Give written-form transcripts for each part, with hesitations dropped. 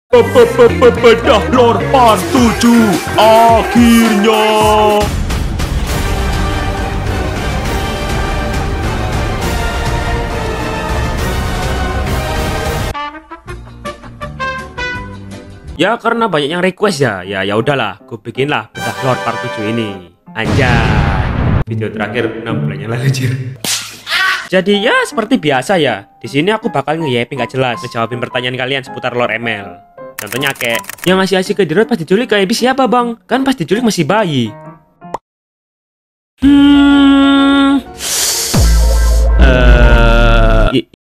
Bedah Lord Part 7 akhirnya. Ya karena banyak yang request ya udahlah, gue bikinlah bedah Lord Part 7 ini. Anjay. Video terakhir 6 bulan yang lalu anjir. Jadi ya seperti biasa ya, di sini aku bakal nge-YP nggak jelas, ngejawabin pertanyaan kalian seputar Lord ML. Contohnya kayak, yang masih asik ke dirot pas diculik kayak siapa bang? Kan pas diculik masih bayi.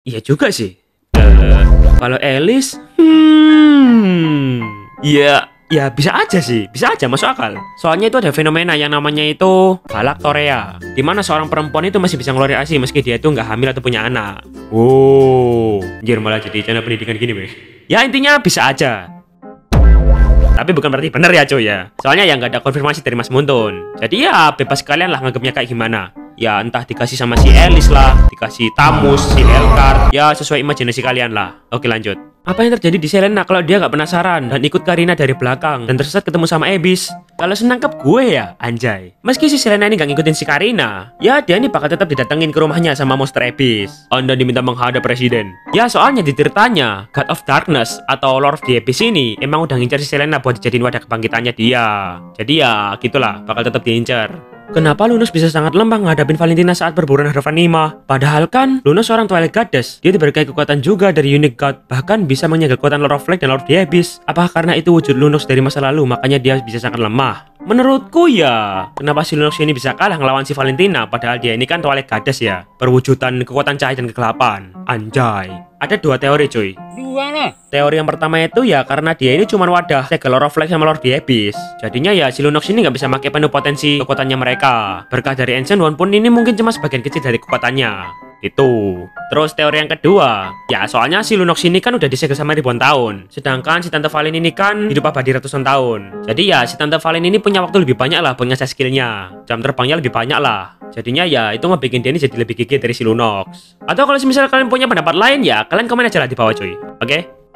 Iya juga sih. Kalau Alice, ya bisa aja sih, bisa aja masuk akal. Soalnya itu ada fenomena yang namanya itu galaktorea, dimana seorang perempuan itu masih bisa ngeluarin ASI meski dia itu nggak hamil atau punya anak. Anjir malah jadi channel pendidikan gini weh. Ya intinya bisa aja. Tapi bukan berarti bener ya cuy ya. Soalnya ya nggak ada konfirmasi dari Mas Muntun. Jadi ya bebas kalian lah nganggapnya kayak gimana. Ya entah dikasih sama si Alice lah, dikasih Tamus, si Elkar, ya sesuai imajinasi kalian lah. Oke lanjut. Apa yang terjadi di Selena kalau dia nggak penasaran dan ikut Karina dari belakang dan tersesat ketemu sama Abyss? Kalau senangkep gue ya, anjay. Meski si Selena ini nggak ngikutin si Karina, ya dia ini bakal tetap didatengin ke rumahnya sama monster Abyss. Anda diminta menghadap presiden. Ya soalnya di ceritanya, God of Darkness atau Lord of the Abyss ini emang udah ngincar si Selena buat dijadiin wadah kebangkitannya dia. Jadi ya gitulah, bakal tetap diincar. Kenapa Lunos bisa sangat lemah ngadapin Valentina saat perburuan Harvanima? Padahal kan Lunos seorang Twilight Goddess. Dia diberi kekuatan juga dari Unique God, bahkan bisa menyegel kekuatan Lord of Light dan Lord of the Abyss. Apakah karena itu wujud Lunos dari masa lalu, makanya dia bisa sangat lemah? Menurutku ya, kenapa si Lunos ini bisa kalah ngelawan si Valentina, padahal dia ini kan Twilight Goddess ya. Perwujudan kekuatan cahaya dan kegelapan. Anjay. Ada dua teori cuy. Teori yang pertama itu ya karena dia ini cuma wadah segel Lord of Light sama Lord of the Abyss. Jadinya ya si Lunox ini nggak bisa pakai penuh potensi kekuatannya mereka. Berkah dari Ancient One pun ini mungkin cuma sebagian kecil dari kekuatannya. Itu. Terus teori yang kedua, ya soalnya si Lunox ini kan udah disegel sama ribuan tahun. Sedangkan si Tante Valen ini kan hidup abadi ratusan tahun. Jadi ya si Tante Valen ini punya waktu lebih banyak lah buat ngasah skillnya. Jam terbangnya lebih banyak lah. Jadinya ya itu ngebikin dia ini jadi lebih gigih dari si Lunox. Atau kalau misalnya kalian punya pendapat lain ya kalian komen aja lah di bawah cuy.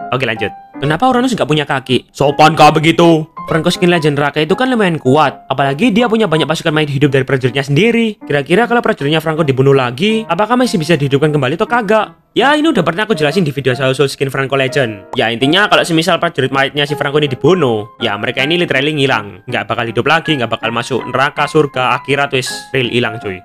Oke lanjut. Kenapa Uranus nggak punya kaki? Sopan kah begitu? Franco skin legend Raka itu kan lumayan kuat. Apalagi dia punya banyak pasukan mayat hidup dari prajuritnya sendiri. Kira-kira kalau prajuritnya Franco dibunuh lagi, apakah masih bisa dihidupkan kembali atau kagak? Ya ini udah pernah aku jelasin di video soal skin Franco Legend. Ya intinya kalau semisal prajurit mayatnya si Franco ini dibunuh, ya mereka ini literally ngilang. Nggak bakal hidup lagi, nggak bakal masuk neraka, surga, akhirat, wis real hilang cuy.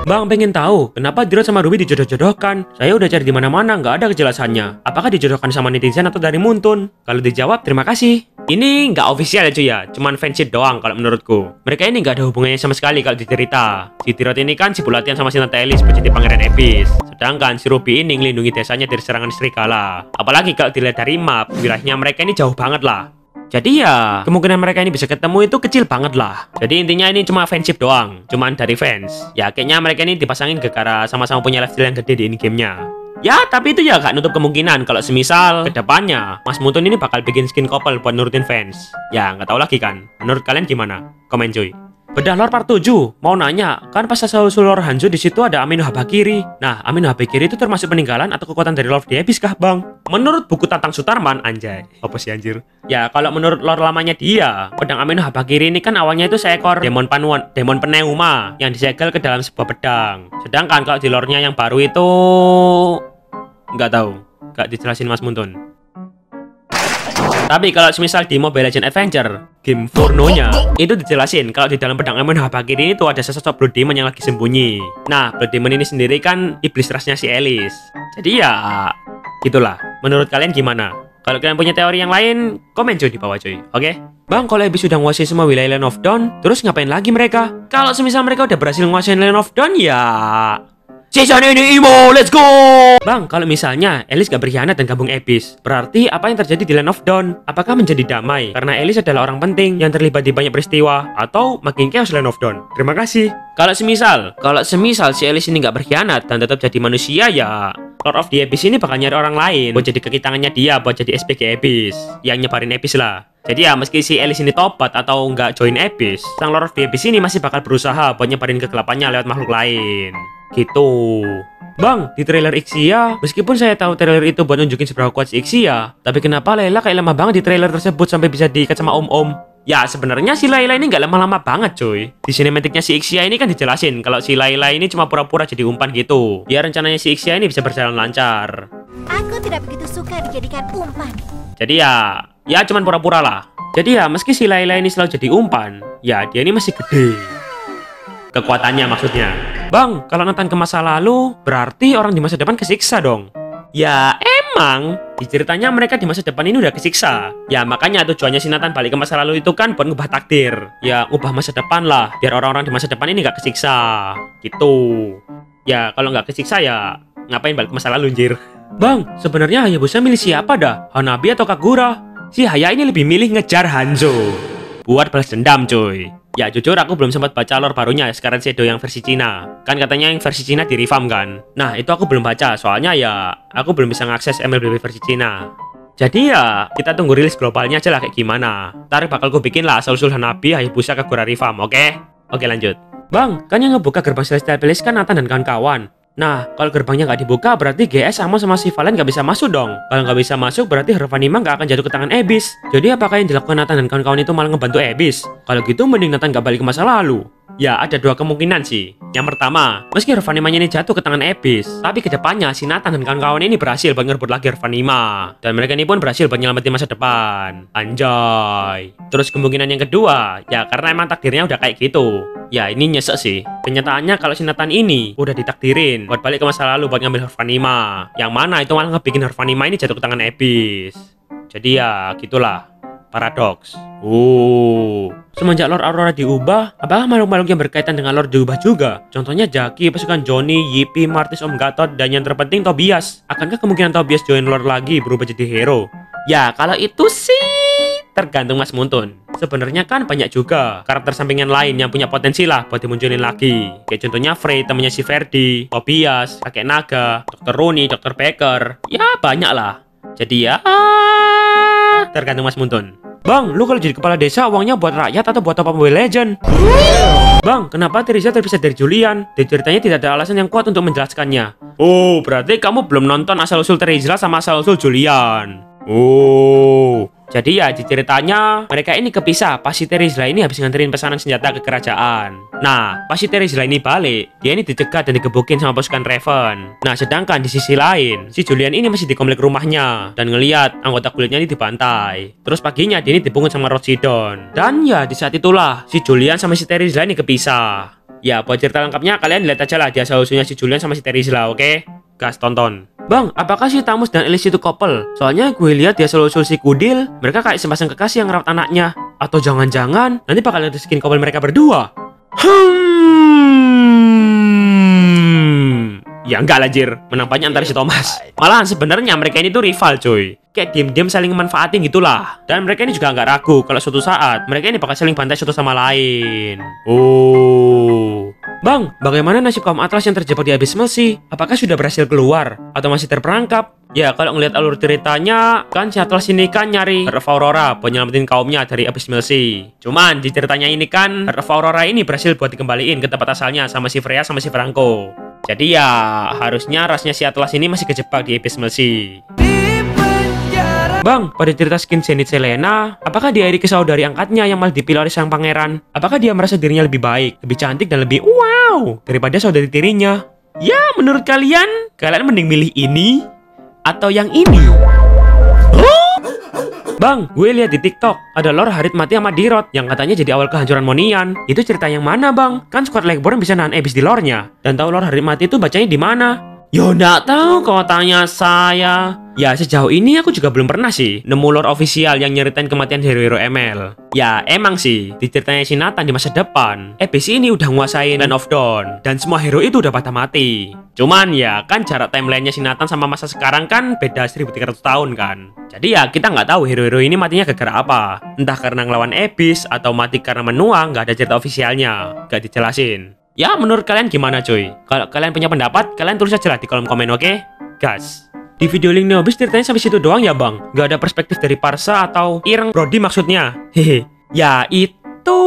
Bang pengen tahu kenapa Dirot sama Ruby dijodoh-jodohkan? Saya udah cari di mana-mana nggak ada kejelasannya. Apakah dijodohkan sama netizen atau dari Muntun? Kalau dijawab terima kasih. Ini nggak official ya cuy ya, cuman fanship doang kalau menurutku. Mereka ini nggak ada hubungannya sama sekali kalau dicerita. Si Dirot ini kan sibuk latihan sama si Tante Alice buat jadi pangeran Abyss. Sedangkan si Ruby ini ngelindungi desanya dari serangan serigala. Apalagi kalau dilihat dari map, wilayahnya mereka ini jauh banget lah. Jadi ya, kemungkinan mereka ini bisa ketemu itu kecil banget lah. Jadi intinya ini cuma fanship doang, cuman dari fans. Ya kayaknya mereka ini dipasangin gara-gara sama-sama punya lifestyle yang gede di in-game-nya. Ya, tapi itu ya gak nutup kemungkinan kalau semisal kedepannya Mas Muntun ini bakal bikin skin couple buat nurutin fans. Ya, nggak tahu lagi kan. Menurut kalian gimana? Komen cuy. Bedah Lord Part 7, mau nanya, kan pas asal-usul Lord Hanzo di situ ada Amino Habakiri. Nah, Amino Habakiri itu termasuk peninggalan atau kekuatan dari Lord of the Abyss kah, Bang? Menurut buku Tantang Sutarman, anjay. Apa sih anjir? Ya, kalau menurut lore lamanya dia, pedang Amino Habakiri ini kan awalnya itu seekor demon pneuma yang disegel ke dalam sebuah pedang. Sedangkan kalau di lore-nya yang baru itu nggak tahu, nggak dijelasin Mas Muntun. Tapi kalau semisal di Mobile Legends Adventure game pornonya itu dijelasin kalau di dalam pedang Amino Habakiri itu ada sesosok Blood Demon yang lagi sembunyi. Nah, Blood Demon ini sendiri kan iblis rasnya si Alice. Jadi ya gitulah. Menurut kalian gimana? Kalau kalian punya teori yang lain, komen cuy di bawah cuy. Oke? Bang, kalau Abyss sudah menguasai semua wilayah Land of Dawn, terus ngapain lagi mereka? Kalau semisal mereka udah berhasil menguasai Land of Dawn ya season ini Imo, let's go! Bang, kalau misalnya Alice gak berkhianat dan gabung Abyss, berarti apa yang terjadi di Land of Dawn? Apakah menjadi damai? Karena Alice adalah orang penting yang terlibat di banyak peristiwa, atau makin chaos Land of Dawn? Terima kasih. Kalau semisal si Alice ini gak berkhianat dan tetap jadi manusia ya Lord of the Abyss ini bakal nyari orang lain buat jadi kaki tangannya dia buat jadi SPG Abyss yang nyebarin Abyss lah. Jadi ya meski si Alice ini tobat atau nggak join Abyss, sang Lord of the Abyss ini masih bakal berusaha buat nyebarin kegelapannya lewat makhluk lain. Gitu. Bang, di trailer Ixia, meskipun saya tahu trailer itu buat nunjukin seberapa kuat si Ixia, tapi kenapa Layla kayak lemah banget di trailer tersebut sampai bisa diikat sama om-om? Ya, sebenarnya si Layla ini nggak lama-lama banget, cuy. Di sinematiknya si Ixia ini kan dijelasin kalau si Layla ini cuma pura-pura jadi umpan gitu. Ya, rencananya si Ixia ini bisa berjalan lancar. Aku tidak begitu suka dijadikan umpan. Jadi ya cuman pura-pura lah. Jadi ya, meski si Layla ini selalu jadi umpan, ya dia ini masih gede. Kekuatannya maksudnya. Bang, kalau Nathan ke masa lalu, berarti orang di masa depan kesiksa dong. Ya emang, di ceritanya mereka di masa depan ini udah kesiksa. Ya makanya tujuannya si Nathan balik ke masa lalu itu kan buat ngubah takdir. Ya ngubah masa depan lah, biar orang-orang di masa depan ini gak kesiksa. Gitu. Ya kalau gak kesiksa ya ngapain balik ke masa lalu, anjir. Bang, sebenarnya Hayabusa milih siapa dah? Hanabi atau Kagura? Si Haya ini lebih milih ngejar Hanzo buat balas dendam, cuy. Ya jujur aku belum sempat baca lore barunya Scarlet Shadow yang versi Cina. Kan katanya yang versi Cina di revamp kan. Nah itu aku belum baca, soalnya ya aku belum bisa ngakses MLBB versi Cina. Jadi ya kita tunggu rilis globalnya aja lah kayak gimana. Ntar bakal gue bikin lah asal-usul Hanabi, Hayabusa, Kagura revamp, oke? Oke lanjut. Bang, kan yang ngebuka gerbang Celestial Palace kan Nathan dan kawan-kawan. Nah, kalau gerbangnya nggak dibuka, berarti GS sama si Valen nggak bisa masuk dong. Kalau nggak bisa masuk, berarti Hervanima nggak akan jatuh ke tangan Abyss. Jadi apakah yang dilakukan Nathan dan kawan-kawan itu malah ngebantu Abyss? Kalau gitu, mending Nathan nggak balik ke masa lalu. Ya, ada dua kemungkinan sih. Yang pertama, meski Hervanimanya ini jatuh ke tangan Abyss, tapi kedepannya si Nathan dan kawan-kawan ini berhasil buat ngerebut lagi Hervanima. Dan mereka ini pun berhasil buat nyelamatin masa depan. Anjay. Terus kemungkinan yang kedua, ya karena emang takdirnya udah kayak gitu. Ya ini nyesek sih. Kenyataannya kalau si Nathan ini udah ditakdirin buat balik ke masa lalu buat ngambil Hervanima. Yang mana itu malah ngebikin Hervanima ini jatuh ke tangan Abyss. Jadi ya gitulah. Paradoks. Semenjak Lord Aurora diubah, apakah makhluk-makhluk yang berkaitan dengan Lord diubah juga? Contohnya Jackie, pasukan Johnny, Yippie, Martis, Om Gatot, dan yang terpenting Tobias. Akankah kemungkinan Tobias join Lord lagi berubah jadi hero? Ya kalau itu sih tergantung Mas Muntun. Sebenarnya kan banyak juga karakter sampingan lain yang punya potensi lah buat dimunculin lagi. Kayak contohnya Frey, temennya si Verdi, Tobias, Kakek Naga, Dr. Rooney, Dr. Baker. Ya banyak lah. Jadi ya tergantung Mas Muntun. Bang, lu kalau jadi kepala desa uangnya buat rakyat atau buat top up Mobile Legend? Bang, kenapa Theresa terpisah dari Julian? Di ceritanya tidak ada alasan yang kuat untuk menjelaskannya. Oh, berarti kamu belum nonton asal-usul Theresa sama asal-usul Julian. Oh, jadi ya di ceritanya mereka ini kepisah pas si Theresa ini habis nganterin pesanan senjata ke kerajaan. Nah, pas si Theresa ini balik, dia ini dicegat dan digebukin sama pasukan Raven. Nah, sedangkan di sisi lain, si Julian ini masih di komplek rumahnya dan ngelihat anggota kulitnya ini dibantai. Terus paginya dia ini dipungut sama Rhodsidon. Dan ya di saat itulah si Julian sama si Theresa ini kepisah. Ya, buat cerita lengkapnya kalian lihat aja lah di asal-usulnya si Julian sama si Theresa, oke? Gas tonton. Bang, apakah si Tamus dan Elise itu couple? Soalnya gue lihat dia asal-usul si Kudil, mereka kayak sepasang kekasih yang ngerawat anaknya. Atau jangan-jangan nanti bakal ada skin couple mereka berdua. Ya enggak lah Jir, menang banyak antara si Thomas. Malahan sebenarnya mereka ini tuh rival cuy. Kayak diam-diam saling manfaatin gitulah. Dan mereka ini juga nggak ragu kalau suatu saat mereka ini bakal saling bantai satu sama lain. Bang, bagaimana nasib kaum Atlas yang terjebak di Abyss Mercy? Apakah sudah berhasil keluar? Atau masih terperangkap? Ya, kalau ngelihat alur ceritanya, kan si Atlas ini kan nyari Heart of Aurora buat nyelamatin kaumnya dari Abyss Mercy. Cuman, di ceritanya ini kan, Heart of Aurora ini berhasil buat dikembaliin ke tempat asalnya sama si Freya sama si Franco. Jadi ya, harusnya rasnya si Atlas ini masih kejebak di Abyss Mercy. Bang, pada cerita skin Zenith Selena, apakah dia iri kesal dari angkatnya yang malah dipilih oleh sang pangeran? Apakah dia merasa dirinya lebih baik, lebih cantik, dan lebih wow daripada saudari tirinya? Ya, menurut kalian mending milih ini atau yang ini? Bang, gue lihat di TikTok ada lore Harit mati sama Dirot yang katanya jadi awal kehancuran Monian. Itu cerita yang mana, Bang? Kan Squad Legborn bisa nahan Abyss di lore-nya. Dan tahu lore Harit mati itu bacanya di mana? Yo, nggak tahu kalau tanya saya. Ya, sejauh ini aku juga belum pernah sih nemu lore official yang nyeritain kematian hero-hero ML. Ya, emang sih, di ceritanya si Nathan di masa depan, Abyss ini udah nguasain Land of Dawn, dan semua hero itu udah pada mati. Cuman ya, kan jarak timelinenya si Nathan sama masa sekarang kan beda 1300 tahun kan. Jadi ya, kita nggak tahu hero-hero ini matinya gara-gara apa. Entah karena ngelawan Abyss, atau mati karena menua, nggak ada cerita officialnya. Nggak dijelasin. Ya, menurut kalian gimana cuy? Kalau kalian punya pendapat, kalian tulis aja lah di kolom komen, oke? Gas. Di video link Neobis ceritanya sampai situ doang ya bang? Gak ada perspektif dari Parsa atau Ireng Brody maksudnya? Hehe. Ya itu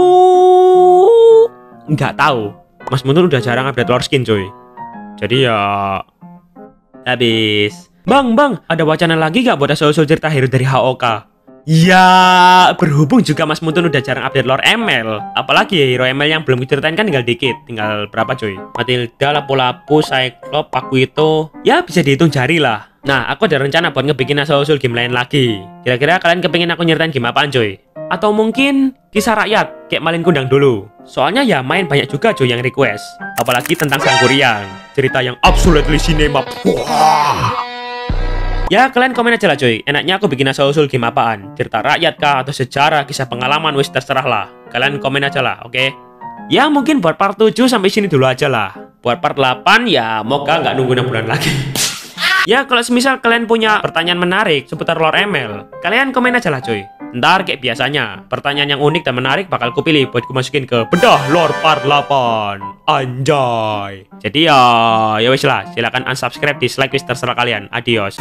nggak tahu. Mas Muntur udah jarang update lore skin cuy. Jadi ya Habis. Bang, ada wacana lagi gak buat asal-usul cerita hero dari HOK? Ya, berhubung juga Mas Muntun udah jarang update lore ML. Apalagi ya, hero ML yang belum diceritain kan tinggal dikit. Tinggal berapa cuy? Matilda, Lapu-Lapu, Cyclops, Paku itu ya bisa dihitung jari lah. Nah, aku ada rencana buat ngebikin asal-usul game lain lagi. Kira-kira kalian kepingin aku nyeritain game apaan cuy? Atau mungkin kisah rakyat, kayak Malin Kundang dulu. Soalnya ya main banyak juga cuy yang request. Apalagi tentang Sang Kuryang. Cerita yang absolutely cinema. Wah. Ya kalian komen aja lah cuy, enaknya aku bikin asal-usul game apaan? Cerita rakyat kah? Atau sejarah, kisah pengalaman, wis terserah lah. Kalian komen aja lah, oke? Ya mungkin buat part 7 sampai sini dulu aja lah. Buat part 8 ya moga nggak nunggu 6 bulan lagi. Ya kalau semisal kalian punya pertanyaan menarik seputar lore ML, kalian komen aja lah cuy. Ntar kayak biasanya, pertanyaan yang unik dan menarik bakal kupilih buat ku masukin ke bedah lore part 8. Anjay. Jadi ya wis lah, silakan unsubscribe, dislike, wis terserah kalian. Adios.